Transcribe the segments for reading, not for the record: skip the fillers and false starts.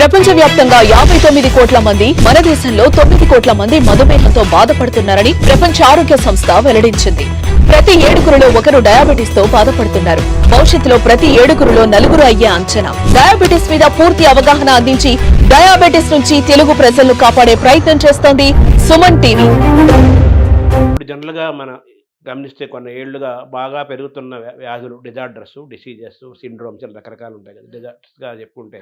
ప్రపంచవ్యాప్తంగా 59 కోట్ల మంది, మన దేశంలో 9 కోట్ల మంది మధుమేహంతో బాధపడుతున్నారని ప్రపంచ ఆరోగ్య సంస్థ వెల్లడించింది. ప్రతి 7గురిలో ఒకరు డయాబెటిస్ తో బాధపడుతున్నారు. భవిష్యత్తులో ప్రతి 7గురిలో 4 అయ్యే అంచనా. డయాబెటిస్ మీద పూర్తి అవగాహన అందించి డయాబెటిస్ నుంచి తెలుగు ప్రజలను కాపాడే ప్రయత్నం చేస్తోంది సుమన్ టీవీ. ఇప్పుడు జనరల్గా మన గమనిస్తే కొన్ని ఏళ్లుగా బాగా పెరుగుతున్న వ్యాధులు, డిసీజెస్, సిండ్రోమ్స్ రకరకాలు ఉంటాయి కదా. డిజార్డర్స్గా చెప్పుకుంటే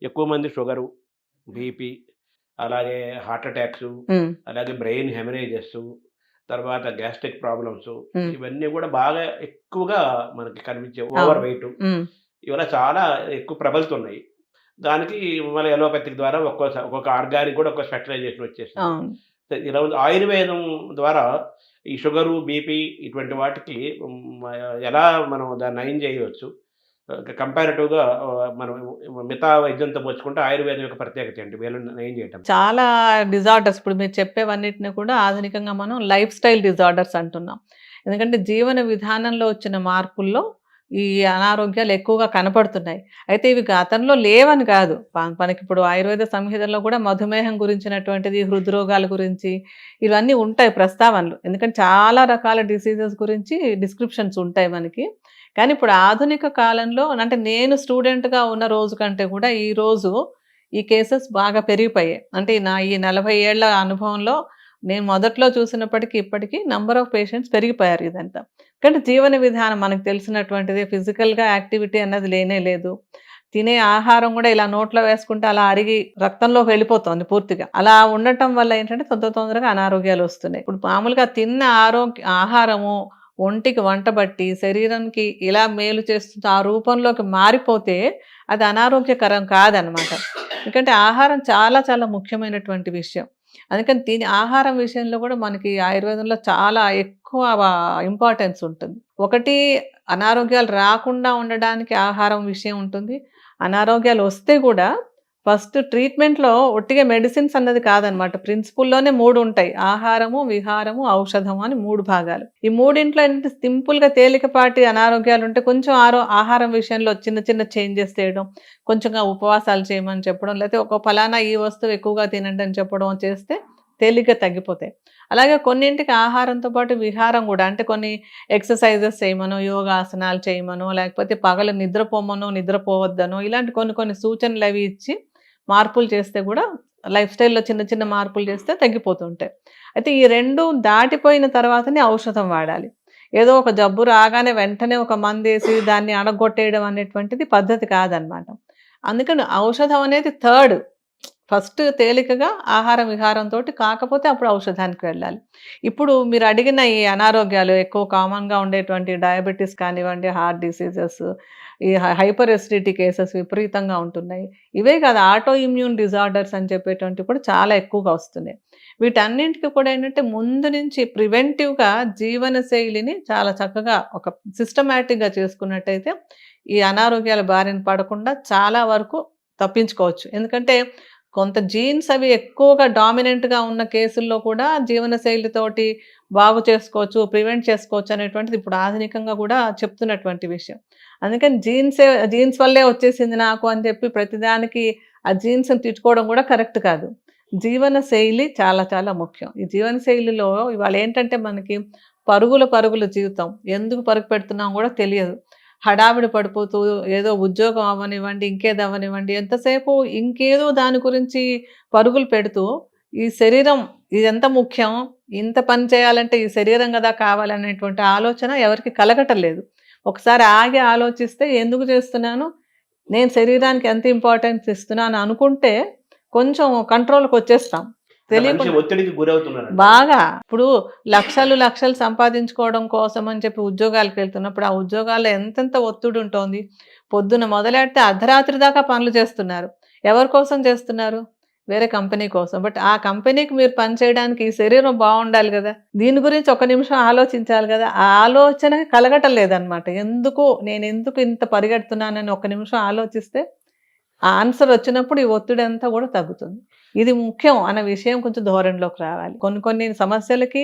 ఎక్కువ మంది షుగరు, బీపీ, అలాగే హార్ట్ అటాక్స్, అలాగే బ్రెయిన్ హెమరేజెస్, తర్వాత గ్యాస్ట్రిక్ ప్రాబ్లమ్స్, ఇవన్నీ కూడా బాగా ఎక్కువగా మనకి కనిపించే ఓవర్ వెయిట్ ఇవన్నీ చాలా ఎక్కువ ప్రబలుతున్నాయి. దానికి మన ఎలోపతిక్ ద్వారా ఒక్కొక్క ఆర్గానిక్ కూడా ఒక స్పెషలైజేషన్ వచ్చేసింది. ఈరోజు ఆయుర్వేదం ద్వారా ఈ షుగరు, బీపీ ఇటువంటి వాటికి ఎలా మనం దాన్ని నయం చేయవచ్చు, కంపారిటివ్గా మనం మిగతా వైద్యంతో పోల్చుకుంటే ఆయుర్వేదం యొక్క ప్రత్యేకత ఏంటి వీళ్ళని నయం చేయటం? చాలా డిజార్డర్స్ ఇప్పుడు మీరు చెప్పేవన్నిటిని కూడా ఆధునికంగా మనం లైఫ్ స్టైల్ డిజార్డర్స్ అంటున్నాం. ఎందుకంటే జీవన విధానంలో వచ్చిన మార్పుల్లో ఈ అనారోగ్యాలు ఎక్కువగా కనపడుతున్నాయి. అయితే ఇవి గతంలో లేవని కాదు, మనకి ఇప్పుడు ఆయుర్వేద సంహితలో కూడా మధుమేహం గురించినటువంటిది, హృద్రోగాల గురించి ఇవన్నీ ఉంటాయి ప్రస్తావనలు. ఎందుకంటే చాలా రకాల డిసీజెస్ గురించి డిస్క్రిప్షన్స్ ఉంటాయి మనకి. కానీ ఇప్పుడు ఆధునిక కాలంలో అంటే నేను స్టూడెంట్గా ఉన్న రోజు కంటే కూడా ఈరోజు ఈ కేసెస్ బాగా పెరిగిపోయాయి. అంటే నా ఈ 40 ఏళ్ల అనుభవంలో నేను మొదట్లో చూసినప్పటికీ ఇప్పటికీ నంబర్ ఆఫ్ పేషెంట్స్ పెరిగిపోయారు. ఇదంతా కానీ జీవన విధానం మనకు తెలిసినటువంటిది, ఫిజికల్గా యాక్టివిటీ అన్నది లేనే లేదు. తినే ఆహారం కూడా ఇలా నోట్లో వేసుకుంటే అలా అరిగి రక్తంలోకి వెళ్ళిపోతుంది పూర్తిగా. అలా ఉండటం వల్ల ఏంటంటే తొందరగా అనారోగ్యాలు వస్తున్నాయి. ఇప్పుడు మామూలుగా తిన్న ఆహారము ఒంటికి వంటబట్టి శరీరానికి ఇలా మేలు చేస్తుంది ఆ రూపంలోకి మారిపోతే అది అనారోగ్యకరం కాదనమాట. ఎందుకంటే ఆహారం చాలా చాలా ముఖ్యమైనటువంటి విషయం. అందుకని ఆహారం విషయంలో కూడా మనకి ఆయుర్వేదంలో చాలా ఎక్కువ ఇంపార్టెన్స్ ఉంటుంది. ఒకటి, అనారోగ్యాలు రాకుండా ఉండడానికి ఆహారం విషయం ఉంటుంది. అనారోగ్యాలు వస్తే కూడా ఫస్ట్ ట్రీట్మెంట్లో ఒట్టిగా మెడిసిన్స్ అన్నది కాదనమాట. ప్రిన్సిపుల్లోనే 3 ఉంటాయి: ఆహారము, విహారము, ఔషధము అని 3 భాగాలు. ఈ మూడింట్లో ఏంటంటే సింపుల్గా తేలికపాటి అనారోగ్యాలు ఉంటే కొంచెం ఆహారం విషయంలో చిన్న చిన్న చేంజెస్ చేయడం, కొంచెంగా ఉపవాసాలు చేయమని చెప్పడం, లేకపోతే ఒక ఫలానా ఈ వస్తువు ఎక్కువగా తినండి అని చెప్పడం చేస్తే తేలిగ్గా తగ్గిపోతాయి. అలాగే కొన్నింటికి ఆహారంతో పాటు విహారం కూడా, అంటే కొన్ని ఎక్సర్సైజెస్ చేయమనో, యోగాసనాలు చేయమనో, లేకపోతే పగలు నిద్రపోమనో, నిద్రపోవద్దనో, ఇలాంటి కొన్ని సూచనలు అవి ఇచ్చి మార్పులు చేస్తే కూడా లైఫ్ స్టైల్లో చిన్న చిన్న మార్పులు చేస్తే తగ్గిపోతుంటాయి. అయితే ఈ 2 దాటిపోయిన తర్వాతనే ఔషధం వాడాలి. ఏదో ఒక జబ్బు రాగానే వెంటనే ఒక మందేసి దాన్ని అణగొట్టేయడం అనేటువంటిది పద్ధతి కాదనమాట. అందుకని ఔషధం అనేది థర్డ్. ఫస్ట్ తేలికగా ఆహార విహారంతో, కాకపోతే అప్పుడు ఔషధానికి వెళ్ళాలి. ఇప్పుడు మీరు అడిగిన ఈ అనారోగ్యాలు ఎక్కువ కామన్గా ఉండేటువంటి డయాబెటీస్ కానివ్వండి, హార్ట్ డిసీజెస్, ఈ హైపర్ ఎసిడిటీ కేసెస్ విపరీతంగా ఉంటున్నాయి. ఇవే కాదు, ఆటో ఇమ్యూన్ డిజార్డర్స్ అని చెప్పేటువంటి కూడా చాలా ఎక్కువగా వస్తున్నాయి. వీటన్నింటికి కూడా ఏంటంటే ముందు నుంచి ప్రివెంటివ్గా జీవనశైలిని చాలా చక్కగా ఒక సిస్టమేటిక్గా చేసుకున్నట్టయితే ఈ అనారోగ్యాల బారిన పడకుండా చాలా వరకు తప్పించుకోవచ్చు. ఎందుకంటే కొంత జీన్స్ అవి ఎక్కువగా డామినెంట్గా ఉన్న కేసుల్లో కూడా జీవనశైలితోటి బాగు చేసుకోవచ్చు, ప్రివెంట్ చేసుకోవచ్చు అనేటువంటిది ఇప్పుడు ఆధునికంగా కూడా చెప్తున్నటువంటి విషయం. అందుకని జీన్స్ వల్లే వచ్చేసింది నాకు అని చెప్పి ప్రతిదానికి ఆ జీన్స్ని తిట్టుకోవడం కూడా కరెక్ట్ కాదు. జీవనశైలి చాలా చాలా ముఖ్యం. ఈ జీవనశైలిలో ఇవాళ ఏంటంటే మనకి పరుగుల జీవితం, ఎందుకు పరుగు పెడుతున్నాం కూడా తెలియదు. హడావిడి పడిపోతూ ఏదో ఉద్యోగం అవ్వనివ్వండి, ఇంకేదో అవ్వనివ్వండి, ఎంతసేపు ఇంకేదో దాని గురించి పరుగులు పెడుతూ ఈ శరీరం ఇది ఎంత ముఖ్యం, ఇంత పని చేయాలంటే ఈ శరీరం కదా కావాలనేటువంటి ఆలోచన ఎవరికి కలగటలేదు. ఒకసారి ఆగి ఆలోచిస్తే ఎందుకు చేస్తున్నాను, నేను శరీరానికి ఎంత ఇంపార్టెన్స్ ఇస్తున్నాను అనుకుంటే కొంచెం కంట్రోల్కి వచ్చేస్తాం. ఒత్తిడికి గురవుతున్నారు బాగా. ఇప్పుడు లక్షలు సంపాదించుకోవడం కోసం అని చెప్పి ఉద్యోగాలకు వెళ్తున్నప్పుడు ఆ ఉద్యోగాల్లో ఎంతెంత ఒత్తిడి ఉంటుంది. పొద్దున మొదలెడితే అర్ధరాత్రి దాకా పనులు చేస్తున్నారు. ఎవరి కోసం చేస్తున్నారు? వేరే కంపెనీ కోసం. బట్ ఆ కంపెనీకి మీరు పని చేయడానికి ఈ శరీరం బాగుండాలి కదా, దీని గురించి 1 నిమిషం ఆలోచించాలి కదా. ఆ ఆలోచన కలగటం లేదనమాట. నేను ఎందుకు ఇంత పరిగెడుతున్నానని 1 నిమిషం ఆలోచిస్తే ఆ ఆన్సర్ వచ్చినప్పుడు ఈ ఒత్తిడి అంతా కూడా తగ్గుతుంది. ఇది ముఖ్యం అన్న విషయం కొంచెం ధోరణిలోకి రావాలి. కొన్ని సమస్యలకి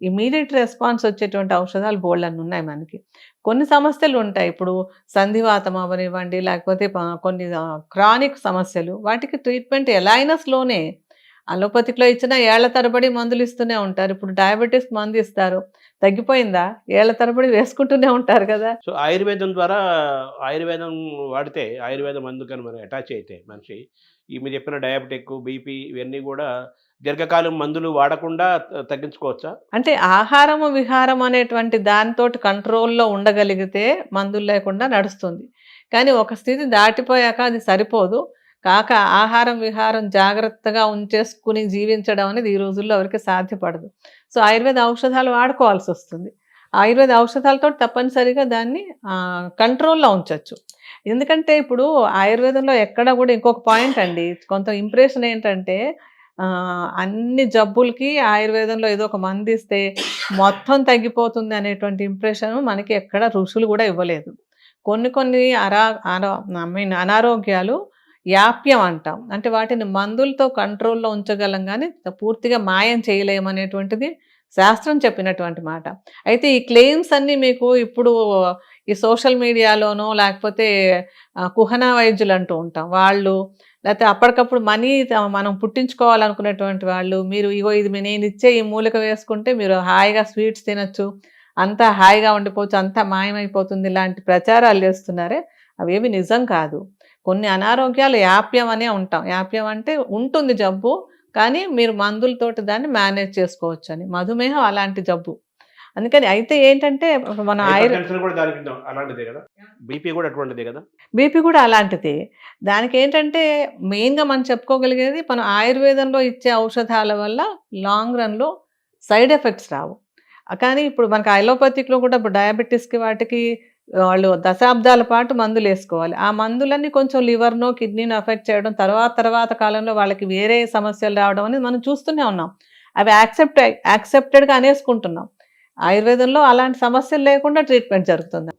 ఇమీడియట్ రెస్పాన్స్ వచ్చేటువంటి ఔషధాలు బోల్డన్ని ఉన్నాయి మనకి. కొన్ని సమస్యలు ఉంటాయి. ఇప్పుడు సంధివాతం అవ్వనివ్వండి, లేకపోతే కొన్ని క్రానిక్ సమస్యలు, వాటికి ట్రీట్మెంట్ ఎలా అయినా స్లోనే. అలోపతిక్‌లో ఇచ్చినా ఏళ్ల తరబడి మందులు ఇస్తూనే ఉంటారు. ఇప్పుడు డయాబెటిస్‌కి మందు ఇస్తారు. తగ్గిపోయిందా? ఏళ్ల తరబడి వేసుకుంటూనే ఉంటారు కదా! సో ఆయుర్వేదం ద్వారా ఆయుర్వేదం వాడితే ఆయుర్వేద మందు కానీ మనం అటాచ్ అయితే మనిషి ఈ మీరు చెప్పిన డయాబెటిక్, బీపీ ఇవన్నీ కూడా దీర్ఘకాలం మందులు వాడకుండా తగ్గించుకోవచ్చా? అంటే ఆహారము, విహారం అనేటువంటి దానితోటి కంట్రోల్‌లో ఉండగలిగితే మందులు లేకుండా నడుస్తుంది. కానీ ఒక స్థితి దాటిపోయాక అది సరిపోదు. కాక ఆహారం, విహారం జాగ్రత్తగా ఉంచేసుకుని జీవించడం అనేది ఈ రోజుల్లో ఎవరికీ సాధ్యపడదు. సో ఆయుర్వేద ఔషధాలు వాడుకోవాల్సొస్తుంది. ఆయుర్వేద ఔషధాలతో తప్పనిసరిగా దాన్ని కంట్రోల్‌లో ఉంచొచ్చు. ఎందుకంటే ఇప్పుడు ఆయుర్వేదంలో ఎక్కడ కూడా ఇంకొక పాయింట్ అండి. కొంత ఇంప్రెషన్ ఏంటంటే అన్ని జబ్బులకి ఆయుర్వేదంలో ఏదో ఒక మందిస్తే మొత్తం తగ్గిపోతుంది అనేటువంటి ఇంప్రెషన్ మనకి ఎక్కడ ఋషులు కూడా ఇవ్వలేదు. కొన్ని అనారోగ్యాలు యాప్యం అంటాం. అంటే వాటిని మందులతో కంట్రోల్‌లో ఉంచగలం గానీ పూర్తిగా మాయం చేయలేమనేటువంటిది శాస్త్రం చెప్పినటువంటి మాట. అయితే ఈ క్లెయిమ్స్ అన్నీ మీకు ఇప్పుడు ఈ సోషల్ మీడియాలోనో లేకపోతే కుహనా వైద్యులు అంటూ ఉంటాం. వాళ్ళు లేకపోతే అప్పటికప్పుడు మనీ మనం పుట్టించుకోవాలనుకునేటువంటి వాళ్ళు, మీరు ఇగో ఇది నేనిచ్చే ఈ మూలిక వేసుకుంటే మీరు హాయిగా స్వీట్స్ తినొచ్చు, అంతా హాయిగా ఉండిపోవచ్చు, అంతా మాయమైపోతుంది, ఇలాంటి ప్రచారాలు చేస్తున్నారే అవేవి నిజం కాదు. కొన్ని అనారోగ్యాలు యాప్యం అనే ఉంటాం. యాప్యం అంటే ఉంటుంది జబ్బు, కానీ మీరు మందులతోటి దాన్ని మేనేజ్ చేసుకోవచ్చు అని. మధుమేహం అలాంటి జబ్బు. అందుకని అయితే ఏంటంటే మన హైపర్‌టెన్షన్ కూడా దానికి అలాంటిదే కదా? బీపీ కూడా అటువంటిదే కదా? బీపీ కూడా అలాంటిదే. దానికేంటంటే మెయిన్‌గా మనం చెప్పుకోగలిగేది మన ఆయుర్వేదంలో ఇచ్చే ఔషధాల వల్ల లాంగ్ రన్‌లో సైడ్ ఎఫెక్ట్స్ రావు. కానీ ఇప్పుడు మనకు అలోపతిక్‌లో కూడా ఇప్పుడు డయాబెటిస్‌కి వాటికి వాళ్ళు దశాబ్దాల పాటు మందులేసుకోవాలి. ఆ మందులన్నీ కొంచెం లివర్‌నో, కిడ్నీనో ఎఫెక్ట్ చేయడం, తర్వాత కాలంలో వాళ్ళకి వేరే సమస్యలు రావడం అనేది మనం చూస్తూనే ఉన్నాం. అవి యాక్సెప్టెడ్‌గా అనేసుకుంటున్నాం. ఆయుర్వేదంలో అలాంటి సమస్యలు లేకుండా ట్రీట్మెంట్ జరుగుతుంది.